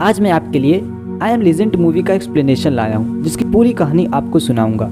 आज मैं आपके लिए आई एम लीजेंड मूवी का एक्सप्लेनेशन लाया हूँ, जिसकी पूरी कहानी आपको सुनाऊंगा।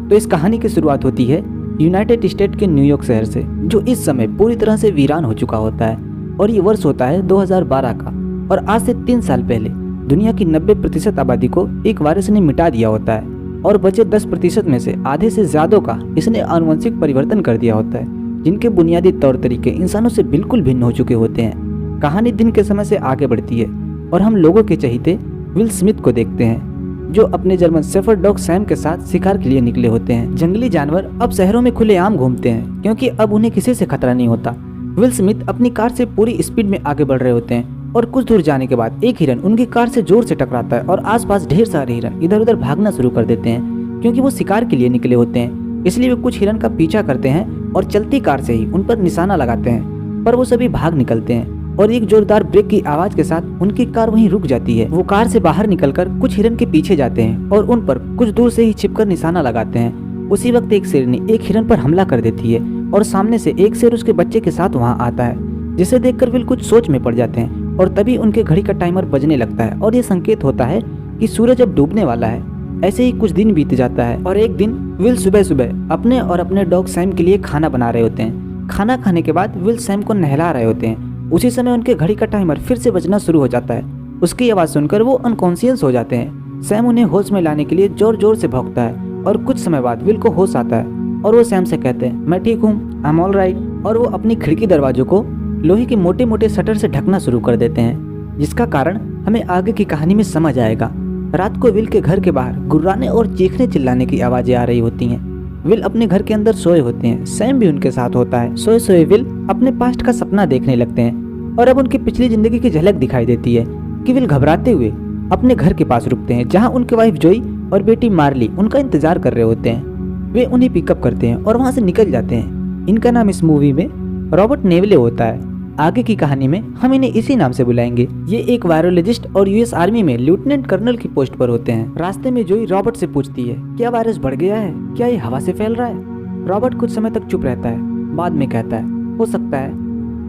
तो इस कहानी की शुरुआत होती है यूनाइटेड स्टेट के न्यूयॉर्क शहर से, जो इस समय पूरी तरह से वीरान हो चुका होता है। और ये वर्ष होता है 2012 का, और आज से 3 साल पहले दुनिया की 90% आबादी को एक वायरस ने मिटा दिया होता है, और बचे 10% में से आधे से ज्यादा का इसने आनुवंशिक परिवर्तन कर दिया होता है, जिनके बुनियादी तौर तरीके इंसानों से बिल्कुल भिन्न हो चुके होते हैं। कहानी दिन के समय से आगे बढ़ती है और हम लोगों के चहेते विल स्मिथ को देखते हैं, जो अपने जर्मन शेफर्ड डॉग सैम के साथ शिकार के लिए निकले होते हैं। जंगली जानवर अब शहरों में खुलेआम घूमते हैं, क्योंकि अब उन्हें किसी से खतरा नहीं होता। विल स्मिथ अपनी कार से पूरी स्पीड में आगे बढ़ रहे होते हैं, और कुछ दूर जाने के बाद एक हिरन उनकी कार से जोर से टकराता है, और आसपास ढेर सारे हिरन इधर उधर भागना शुरू कर देते हैं। क्योंकि वो शिकार के लिए निकले होते हैं, इसलिए वे कुछ हिरन का पीछा करते हैं और चलती कार से ही उन पर निशाना लगाते हैं, पर वो सभी भाग निकलते हैं, और एक जोरदार ब्रेक की आवाज के साथ उनकी कार वहीं रुक जाती है। वो कार से बाहर निकलकर कुछ हिरन के पीछे जाते हैं और उन पर कुछ दूर से ही छिपकर निशाना लगाते हैं। उसी वक्त एक शेरनी एक हिरन पर हमला कर देती है, और सामने से एक शेर उसके बच्चे के साथ वहां आता है, जिसे देखकर विल कुछ सोच में पड़ जाते हैं। और तभी उनके घड़ी का टाइमर बजने लगता है, और ये संकेत होता है कि सूरज अब डूबने वाला है। ऐसे ही कुछ दिन बीत जाता है, और एक दिन विल सुबह सुबह अपने और अपने डॉग सैम के लिए खाना बना रहे होते हैं। खाना खाने के बाद विल सैम को नहला रहे होते हैं। उसी समय उनके घड़ी का टाइमर फिर से बजना शुरू हो जाता है। उसकी आवाज़ सुनकर वो अनकॉन्शियस हो जाते हैं। सैम उन्हें होश में लाने के लिए जोर जोर से भौंकता है, और कुछ समय बाद विल को होश आता है, और वो सैम से कहते हैं, मैं ठीक हूँ, आई एम ऑल राइट। और वो अपनी खिड़की दरवाजों को लोहे के मोटे मोटे शटर से ढकना शुरू कर देते हैं, जिसका कारण हमें आगे की कहानी में समझ आएगा। रात को विल के घर के बाहर गुर्राने और चीखने चिल्लाने की आवाजें आ रही होती हैं। विल अपने घर के अंदर सोए होते हैं, सैम भी उनके साथ होता है। सोए सोए विल अपने पास्ट का सपना देखने लगते हैं, और अब उनकी पिछली जिंदगी की झलक दिखाई देती है कि विल घबराते हुए अपने घर के पास रुकते हैं, जहां उनके वाइफ जोई और बेटी मार्ली उनका इंतजार कर रहे होते हैं। वे उन्हें पिकअप करते हैं और वहां से निकल जाते हैं। इनका नाम इस मूवी में रॉबर्ट नेवले होता है। आगे की कहानी में हम इन्हें इसी नाम से बुलाएंगे। ये एक वायरोलॉजिस्ट और यूएस आर्मी में लेफ्टिनेंट कर्नल की पोस्ट पर होते हैं। रास्ते में जोई रॉबर्ट से पूछती है, क्या वायरस बढ़ गया है? क्या ये हवा से फैल रहा है? रॉबर्ट कुछ समय तक चुप रहता है, बाद में कहता है, हो सकता है।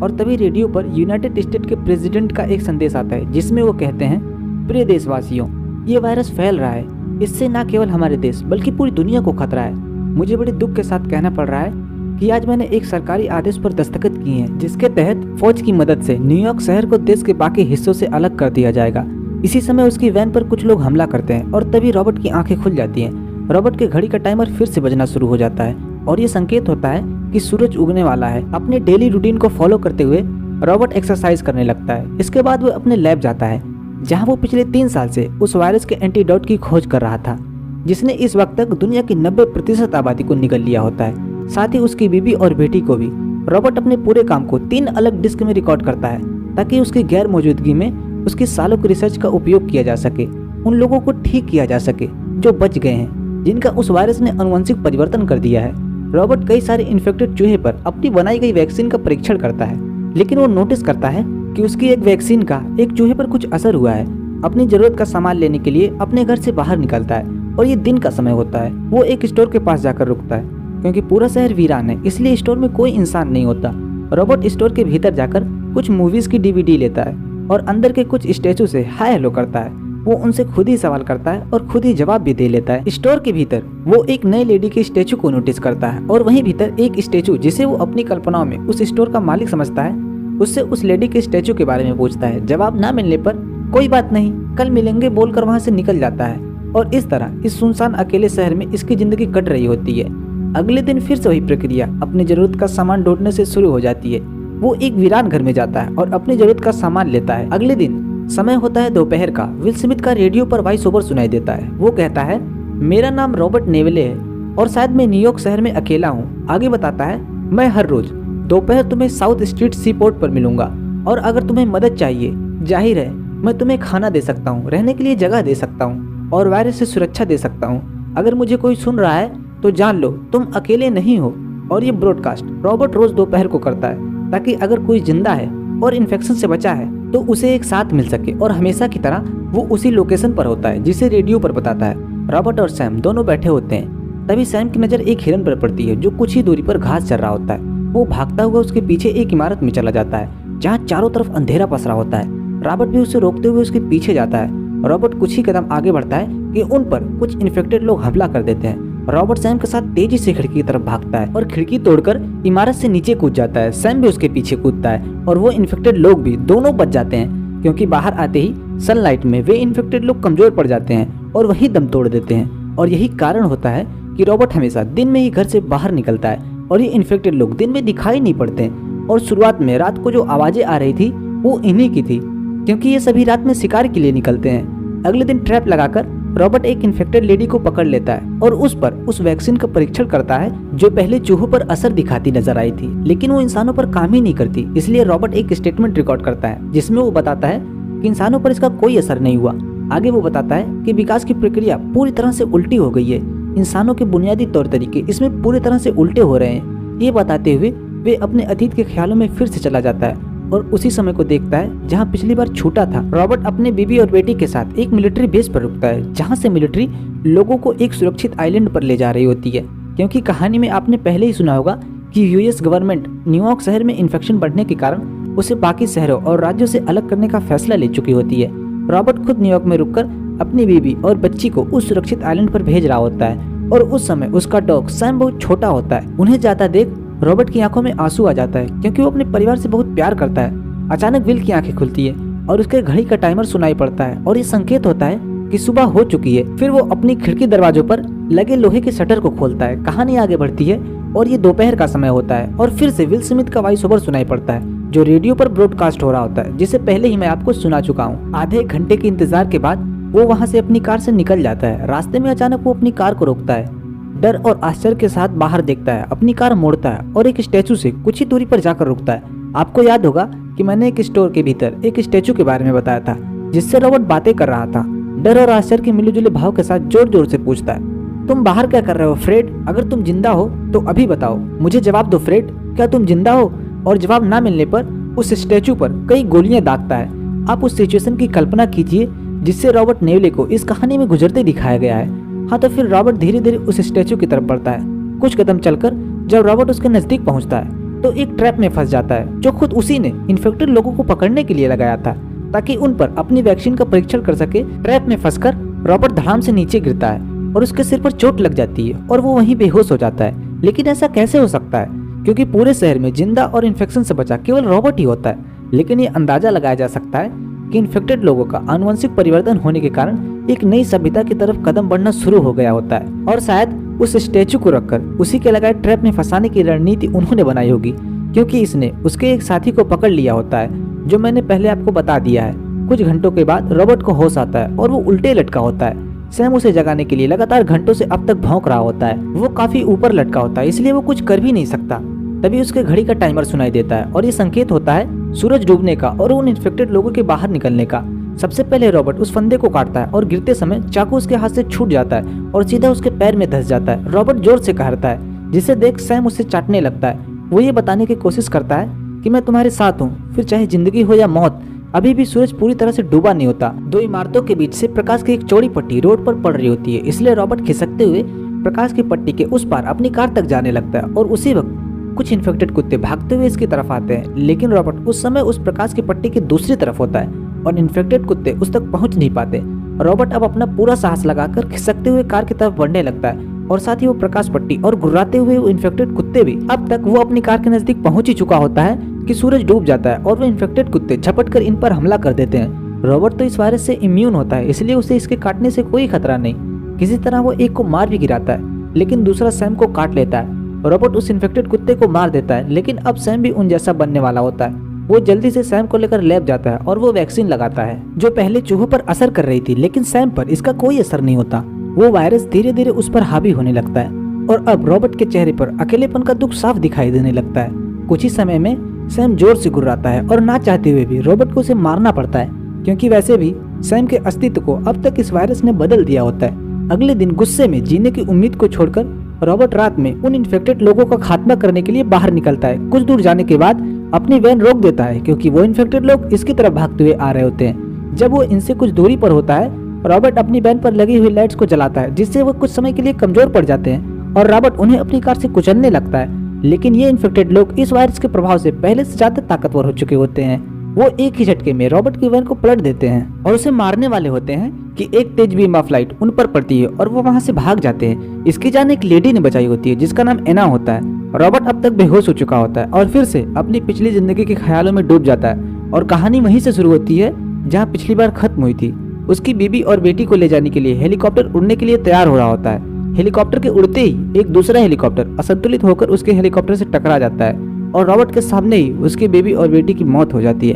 और तभी रेडियो पर यूनाइटेड स्टेट के प्रेसिडेंट का एक संदेश आता है, जिसमें वो कहते हैं, प्रिय देशवासियों, ये वायरस फैल रहा है। इससे न केवल हमारे देश बल्कि पूरी दुनिया को खतरा है। मुझे बड़े दुख के साथ कहना पड़ रहा है कि आज मैंने एक सरकारी आदेश पर दस्तखत किए हैं, जिसके तहत फौज की मदद से न्यूयॉर्क शहर को देश के बाकी हिस्सों से अलग कर दिया जाएगा। इसी समय उसकी वैन पर कुछ लोग हमला करते हैं, और तभी रॉबर्ट की आंखें खुल जाती हैं। रॉबर्ट के घड़ी का टाइमर फिर से बजना शुरू हो जाता है, और ये संकेत होता है कि सूरज उगने वाला है। अपने डेली रूटीन को फॉलो करते हुए रॉबर्ट एक्सरसाइज करने लगता है। इसके बाद वो अपने लैब जाता है, जहाँ वो पिछले 3 साल से उस वायरस के एंटीडोट की खोज कर रहा था, जिसने इस वक्त तक दुनिया की 90% आबादी को निगल लिया होता है, साथ ही उसकी बीबी और बेटी को भी। रॉबर्ट अपने पूरे काम को 3 अलग डिस्क में रिकॉर्ड करता है, ताकि उसकी गैर मौजूदगी में उसकी सालों की रिसर्च का उपयोग किया जा सके। उन लोगों को ठीक किया जा सके जो बच गए हैं, जिनका उस वायरस ने आनुवंशिक परिवर्तन कर दिया है। रॉबर्ट कई सारे इन्फेक्टेड चूहे पर अपनी बनाई गई वैक्सीन का परीक्षण करता है, लेकिन वो नोटिस करता है कि उसकी एक वैक्सीन का एक चूहे पर कुछ असर हुआ है। अपनी जरूरत का सामान लेने के लिए अपने घर से बाहर निकलता है, और ये दिन का समय होता है। वो एक स्टोर के पास जाकर रुकता है, क्योंकि पूरा शहर वीरान है, इसलिए स्टोर में कोई इंसान नहीं होता। रॉबर्ट स्टोर के भीतर जाकर कुछ मूवीज की DVD लेता है, और अंदर के कुछ स्टैचू से हाय हेलो करता है। वो उनसे खुद ही सवाल करता है और खुद ही जवाब भी दे लेता है। स्टोर के भीतर वो एक नई लेडी के स्टैचू को नोटिस करता है, और वहीं भीतर एक स्टैचू, जिसे वो अपनी कल्पनाओं में उस स्टोर का मालिक समझता है, उससे उस लेडी के स्टैचू के बारे में पूछता है। जवाब ना मिलने पर कोई बात नहीं, कल मिलेंगे बोलकर वहाँ से निकल जाता है। और इस तरह इस सुनसान अकेले शहर में इसकी जिंदगी कट रही होती है। अगले दिन फिर से वही प्रक्रिया अपनी जरूरत का सामान ढूंढने से शुरू हो जाती है। वो एक वीरान घर में जाता है और अपनी जरूरत का सामान लेता है। अगले दिन समय होता है दोपहर का। विल स्मिथ का रेडियो पर वॉइस ओवर सुनाई देता है। वो कहता है, मेरा नाम रॉबर्ट नेवले है, और शायद मैं न्यूयॉर्क शहर में अकेला हूँ। आगे बताता है, मैं हर रोज दोपहर तुम्हें साउथ स्ट्रीट सी पोर्ट पर मिलूंगा, और अगर तुम्हें मदद चाहिए, जाहिर है मैं तुम्हें खाना दे सकता हूँ, रहने के लिए जगह दे सकता हूँ, और वायरस से सुरक्षा दे सकता हूँ। अगर मुझे कोई सुन रहा है तो जान लो तुम अकेले नहीं हो। और ये ब्रॉडकास्ट रॉबर्ट रोज दोपहर को करता है, ताकि अगर कोई जिंदा है और इन्फेक्शन से बचा है तो उसे एक साथ मिल सके। और हमेशा की तरह वो उसी लोकेशन पर होता है जिसे रेडियो पर बताता है। रॉबर्ट और सैम दोनों बैठे होते हैं। तभी सैम की नजर एक हिरन पर पड़ती है, जो कुछ ही दूरी पर घास चर रहा होता है। वो भागता हुआ उसके पीछे एक इमारत में चला जाता है, जहाँ चारों तरफ अंधेरा पसरा होता है। रॉबर्ट भी उसे रोकते हुए उसके पीछे जाता है। रॉबर्ट कुछ ही कदम आगे बढ़ता है कि उन पर कुछ इन्फेक्टेड लोग हमला कर देते हैं। रॉबर्ट सैम के साथ तेजी से खिड़की की तरफ भागता है और खिड़की तोड़कर इमारत से नीचे कूद जाता है। सैम भी उसके पीछे कूदता है और वो इन्फेक्टेड लोग भी दोनों बच जाते हैं, क्योंकि बाहर आते ही सनलाइट में वे इन्फेक्टेड लोग कमजोर पड़ जाते हैं और वही दम तोड़ देते हैं। और यही कारण होता है कि रॉबर्ट हमेशा दिन में ही घर से बाहर निकलता है और ये इन्फेक्टेड लोग दिन में दिखाई नहीं पड़ते। और शुरुआत में रात को जो आवाजें आ रही थी वो इन्हीं की थी, क्योंकि ये सभी रात में शिकार के लिए निकलते हैं। अगले दिन ट्रैप लगाकर रॉबर्ट एक इन्फेक्टेड लेडी को पकड़ लेता है और उस पर उस वैक्सीन का परीक्षण करता है जो पहले चूहों पर असर दिखाती नजर आई थी, लेकिन वो इंसानों पर काम ही नहीं करती। इसलिए रॉबर्ट एक स्टेटमेंट रिकॉर्ड करता है जिसमें वो बताता है कि इंसानों पर इसका कोई असर नहीं हुआ। आगे वो बताता है कि विकास की प्रक्रिया पूरी तरह से उल्टी हो गई है, इंसानों के बुनियादी तौर तरीके इसमें पूरी तरह से उल्टे हो रहे हैं। ये बताते हुए वे अपने अतीत के ख्यालों में फिर से चला जाता है और उसी समय को देखता है जहां पिछली बार छूटा था। रॉबर्ट अपने बीवी और बेटी के साथ एक मिलिट्री बेस पर रुकता है, जहां से मिलिट्री लोगों को एक सुरक्षित आइलैंड पर ले जा रही होती है, क्योंकि कहानी में आपने पहले ही सुना होगा कि यूएस गवर्नमेंट न्यूयॉर्क शहर में इन्फेक्शन बढ़ने के कारण उसे बाकी शहरों और राज्यों से अलग करने का फैसला ले चुकी होती है। रॉबर्ट खुद न्यूयॉर्क में रुककर अपनी बीवी और बच्ची को उस सुरक्षित आइलैंड पर भेज रहा होता है और उस समय उसका डॉग सैम बहुत छोटा होता है। उन्हें जाता देख रॉबर्ट की आंखों में आंसू आ जाता है, क्योंकि वो अपने परिवार से बहुत प्यार करता है। अचानक विल की आंखें खुलती है और उसके घड़ी का टाइमर सुनाई पड़ता है और ये संकेत होता है कि सुबह हो चुकी है। फिर वो अपनी खिड़की दरवाजों पर लगे लोहे के शटर को खोलता है। कहानी आगे बढ़ती है और ये दोपहर का समय होता है और फिर से विल स्मिथ का वॉइस ओवर सुनाई पड़ता है जो रेडियो पर ब्रॉडकास्ट हो रहा होता है, जिसे पहले ही मैं आपको सुना चुका हूँ। आधे घंटे के इंतजार के बाद वो वहाँ से अपनी कार से निकल जाता है। रास्ते में अचानक वो अपनी कार को रोकता है, डर और आश्चर्य के साथ बाहर देखता है, अपनी कार मोड़ता है और एक स्टैचू से कुछ ही दूरी पर जाकर रुकता है। आपको याद होगा कि मैंने एक स्टोर के भीतर एक स्टैचू के बारे में बताया था जिससे रॉबर्ट बातें कर रहा था। डर और आश्चर्य के मिले-जुले भाव के साथ जोर जोर से पूछता है, तुम बाहर क्या कर रहे हो फ्रेड? अगर तुम जिंदा हो तो अभी बताओ, मुझे जवाब दो फ्रेड, क्या तुम जिंदा हो? और जवाब ना मिलने पर उस स्टैचू पर कई गोलियां दागता है। आप उस सिचुएशन की कल्पना कीजिए जिससे रॉबर्ट नेवले को इस कहानी में गुजरते दिखाया गया है। हाँ, तो फिर रॉबर्ट धीरे धीरे उस स्टैचू की तरफ बढ़ता है। कुछ कदम चलकर जब रॉबर्ट उसके नजदीक पहुंचता है तो एक ट्रैप में फंस जाता है जो खुद उसी ने इन्फेक्टेड लोगों को पकड़ने के लिए लगाया था ताकि उन पर अपनी वैक्सीन का परीक्षण कर सके। ट्रैप में फंसकर रॉबर्ट धड़ाम से नीचे गिरता है और उसके सिर पर चोट लग जाती है और वो वहीं बेहोश हो जाता है। लेकिन ऐसा कैसे हो सकता है, क्योंकि पूरे शहर में जिंदा और इन्फेक्शन से बचा केवल रॉबर्ट ही होता है। लेकिन ये अंदाजा लगाया जा सकता है कि इन्फेक्टेड लोगों का आनुवंशिक परिवर्तन होने के कारण एक नई सभ्यता की तरफ कदम बढ़ना शुरू हो गया होता है और शायद उस स्टैचू को रखकर उसी के लगाए ट्रैप में फंसाने की रणनीति उन्होंने बनाई होगी, क्योंकि इसने उसके एक साथी को पकड़ लिया होता है जो मैंने पहले आपको बता दिया है। कुछ घंटों के बाद रॉबर्ट को होश आता है और वो उल्टे लटका होता है। सैम उसे जगाने के लिए लगातार घंटों से अब तक भौंक रहा होता है। वो काफी ऊपर लटका होता है, इसलिए वो कुछ कर भी नहीं सकता। तभी उसके घड़ी का टाइमर सुनाई देता है और ये संकेत होता है सूरज डूबने का और उन इन्फेक्टेड लोगों के बाहर निकलने का। सबसे पहले रॉबर्ट उस फंदे को काटता है और गिरते समय चाकू उसके हाथ से छूट जाता है और सीधा उसके पैर में धंस जाता है। रॉबर्ट जोर से कहता है, जिसे देख सैम उसे चाटने लगता है। वो ये बताने की कोशिश करता है कि मैं तुम्हारे साथ हूँ, फिर चाहे जिंदगी हो या मौत। अभी भी सूरज पूरी तरह से डूबा नहीं होता। दो इमारतों के बीच से प्रकाश की एक चौड़ी पट्टी रोड पर पड़ रही होती है, इसलिए रॉबर्ट खिसकते हुए प्रकाश की पट्टी के उस पार अपनी कार तक जाने लगता है और उसी वक्त कुछ इन्फेक्टेड कुत्ते भागते हुए इसकी तरफ आते हैं। लेकिन रॉबर्ट उस समय उस प्रकाश की पट्टी की दूसरी तरफ होता है और इन्फेक्टेड कुत्ते उस तक पहुंच नहीं पाते। रॉबर्ट अब अपना पूरा साहस लगाकर खिसकते हुए कार की तरफ बढ़ने लगता है और साथ ही वो प्रकाश पट्टी और गुर्राते हुए वो इन्फेक्टेड कुत्ते भी। अब तक वो अपनी कार के नजदीक पहुंच ही चुका होता है कि सूरज डूब जाता है और वो इन्फेक्टेड कुत्ते झपट कर इन पर हमला कर देते हैं। रॉबर्ट तो इस वायरस से इम्यून होता है, इसलिए उसे इसके काटने से कोई खतरा नहीं। किसी तरह वो एक को मार भी गिराता है, लेकिन दूसरा सैम को काट लेता है। रॉबर्ट उस इन्फेक्टेड कुत्ते को मार देता है, लेकिन अब सैम भी उन जैसा बनने वाला होता है। वो जल्दी से सैम को लेकर लैब जाता है और वो वैक्सीन लगाता है जो पहले चूहों पर असर कर रही थी, लेकिन सैम पर इसका कोई असर नहीं होता। वो वायरस धीरे धीरे उस पर हावी होने लगता है और अब रॉबर्ट के चेहरे पर अकेलेपन का दुख साफ दिखाई देने लगता है। कुछ ही समय में सैम जोर से गुर्राता है और ना चाहते हुए भी रॉबर्ट को उसे मारना पड़ता है, क्योंकि वैसे भी सैम के अस्तित्व को अब तक इस वायरस ने बदल दिया होता है। अगले दिन गुस्से में जीने की उम्मीद को छोड़कर रॉबर्ट रात में उन इन्फेक्टेड लोगों का खात्मा करने के लिए बाहर निकलता है। कुछ दूर जाने के बाद अपनी वैन रोक देता है, क्योंकि वो इन्फेक्टेड लोग इसकी तरफ भागते हुए आ रहे होते हैं। जब वो इनसे कुछ दूरी पर होता है, रॉबर्ट अपनी वैन पर लगी हुई लाइट्स को जलाता है, जिससे वो कुछ समय के लिए कमजोर पड़ जाते हैं और रॉबर्ट उन्हें अपनी कार से कुचलने लगता है। लेकिन ये इन्फेक्टेड लोग इस वायरस के प्रभाव से पहले से ज्यादा ताकतवर हो चुके होते हैं। वो एक ही झटके में रॉबर्ट की वैन को पलट देते हैं और उसे मारने वाले होते हैं कि एक तेज बीम ऑफ लाइट उन पर पड़ती है और वो वहाँ से भाग जाते हैं। इसकी जान एक लेडी ने बचाई होती है जिसका नाम एना होता है। रॉबर्ट अब तक बेहोश हो चुका होता है और फिर से अपनी पिछली जिंदगी के ख्यालों में डूब जाता है और कहानी वहीं से शुरू होती है जहाँ पिछली बार खत्म हुई थी। उसकी बीबी और बेटी को ले जाने के लिए हेलीकॉप्टर उड़ने के लिए तैयार हो रहा होता है। हेलीकॉप्टर के उड़ते ही एक दूसरा हेलीकॉप्टर असंतुलित होकर उसके हेलीकॉप्टर से टकरा जाता है और रॉबर्ट के सामने ही उसकी बेबी और बेटी की मौत हो जाती है।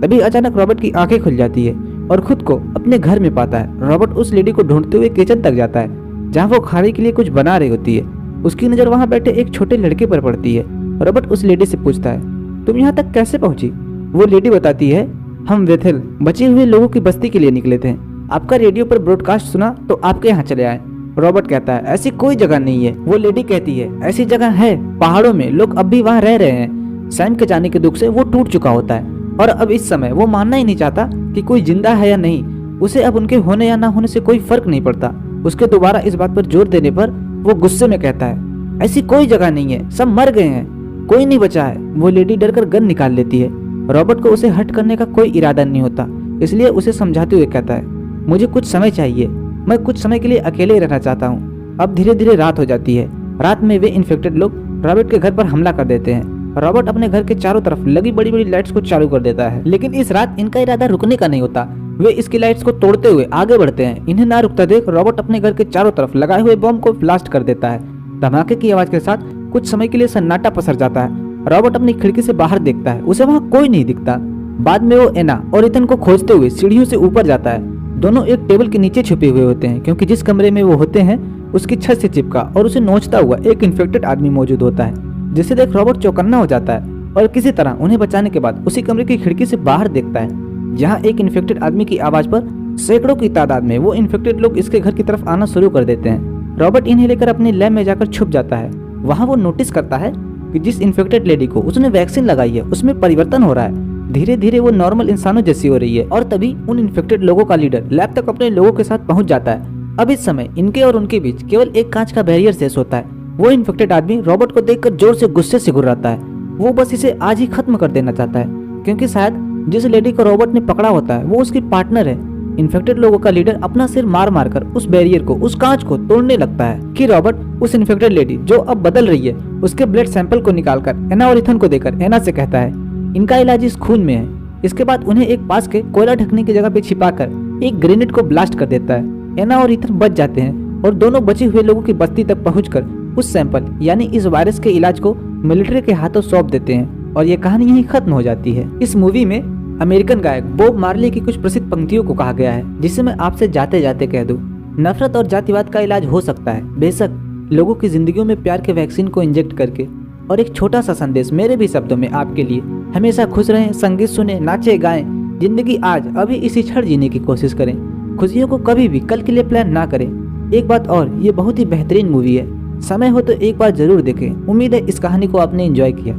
तभी अचानक रॉबर्ट की आंखें खुल जाती है और खुद को अपने घर में पाता है। रॉबर्ट उस लेडी को ढूंढते हुए किचन तक जाता है जहाँ वो खाने के लिए कुछ बना रही होती है। उसकी नजर वहाँ बैठे एक छोटे लड़के पर पड़ती है। रॉबर्ट उस लेडी से पूछता है, तुम यहाँ तक कैसे पहुंची? वो लेडी बताती है, हम वेथेल बचे हुए लोगों की बस्ती के लिए निकले थे। आपका रेडियो पर ब्रॉडकास्ट सुना तो आपके यहाँ चले आए। रॉबर्ट कहता है, ऐसी कोई जगह नहीं है। वो लेडी कहती है, ऐसी जगह है, पहाड़ों में, लोग अब भी वहाँ रह रहे हैं। सैम के जाने के दुख से वो टूट चुका होता है और अब इस समय वो मानना ही नहीं चाहता कि कोई जिंदा है या नहीं। उसे अब उनके होने या ना होने से कोई फर्क नहीं पड़ता। उसके दोबारा इस बात पर जोर देने पर वो गुस्से में कहता है, ऐसी कोई जगह नहीं है, सब मर गए हैं, कोई नहीं बचा है। वो लेडी डरकर गन निकाल लेती है। रॉबर्ट को उसे हट करने का कोई इरादा नहीं होता, इसलिए उसे समझाते हुए कहता है, मुझे कुछ समय चाहिए, मैं कुछ समय के लिए अकेले ही रहना चाहता हूँ। अब धीरे धीरे रात हो जाती है। रात में वे इन्फेक्टेड लोग रॉबर्ट के घर पर हमला कर देते हैं। रॉबर्ट अपने घर के चारों तरफ लगी बड़ी बड़ी लाइट्स को चालू कर देता है, लेकिन इस रात इनका इरादा रुकने का नहीं होता। वे इसकी लाइट्स को तोड़ते हुए आगे बढ़ते हैं। इन्हें ना रुकता देख रॉबर्ट अपने घर के चारों तरफ लगाए हुए बम को ब्लास्ट कर देता है। धमाके की आवाज के साथ कुछ समय के लिए सन्नाटा पसर जाता है। रॉबर्ट अपनी खिड़की से बाहर देखता है, उसे वहाँ कोई नहीं दिखता। बाद में वो एना और इथन को खोजते हुए सीढ़ियों से ऊपर जाता है। दोनों एक टेबल के नीचे छुपे हुए होते हैं क्योंकि जिस कमरे में वो होते हैं उसकी छत से चिपका और उसे नोचता हुआ एक इन्फेक्टेड आदमी मौजूद होता है, जिसे देख रॉबर्ट चौकन्ना हो जाता है और किसी तरह उन्हें बचाने के बाद उसी कमरे की खिड़की से बाहर देखता है जहाँ एक इन्फेक्टेड आदमी की आवाज पर सैकड़ों की तादाद में वो इन्फेक्टेड लोग इसके घर की तरफ आना शुरू कर देते हैं। रॉबर्ट इन्हें लेकर अपने लैब में जाकर छुप जाता है। वहाँ वो नोटिस करता है कि जिस इन्फेक्टेड लेडी को उसने वैक्सीन लगाई है उसमें परिवर्तन हो रहा है। धीरे धीरे वो नॉर्मल इंसानों जैसी हो रही है और तभी उन इन्फेक्टेड लोगों का लीडर लैब तक अपने लोगों के साथ पहुंच जाता है। अब इस समय इनके और उनके बीच केवल एक कांच का बैरियर शेष होता है। वो इन्फेक्टेड आदमी रॉबर्ट को देखकर जोर से गुस्से से गुर्राता है। वो बस इसे आज ही खत्म कर देना चाहता है क्योंकि शायद जिस लेडी को रॉबर्ट ने पकड़ा होता है वो उसकी पार्टनर है। इन्फेक्टेड लोगों का लीडर अपना सिर मार मार कर उस बैरियर को, उस कांच को तोड़ने लगता है कि रॉबर्ट उस इन्फेक्टेड लेडी जो अब बदल रही है उसके ब्लड सैंपल को निकालकर एना और इथन को देकर एना से कहता है, इनका इलाज इस खून में है। इसके बाद उन्हें एक पास के कोयला ढकने की जगह पे छिपाकर एक ग्रेनेड को ब्लास्ट कर देता है। एना और इथन बच जाते हैं और दोनों बचे हुए लोगों की बस्ती तक पहुंचकर उस सैंपल यानी इस वायरस के इलाज को मिलिट्री के हाथों सौंप देते हैं और ये कहानी यहीं खत्म हो जाती है। इस मूवी में अमेरिकन गायक बॉब मार्ली की कुछ प्रसिद्ध पंक्तियों को कहा गया है जिसे मैं आपसे जाते जाते कह दूं, नफरत और जातिवाद का इलाज हो सकता है बेशक लोगों की जिंदगियों में प्यार के वैक्सीन को इंजेक्ट करके। और एक छोटा सा संदेश मेरे भी शब्दों में आपके लिए, हमेशा खुश रहें, संगीत सुने, नाचे गाएं, जिंदगी आज अभी इसी क्षण जीने की कोशिश करें। खुशियों को कभी भी कल के लिए प्लान ना करें। एक बात और, ये बहुत ही बेहतरीन मूवी है, समय हो तो एक बार जरूर देखें। उम्मीद है इस कहानी को आपने एंजॉय किया।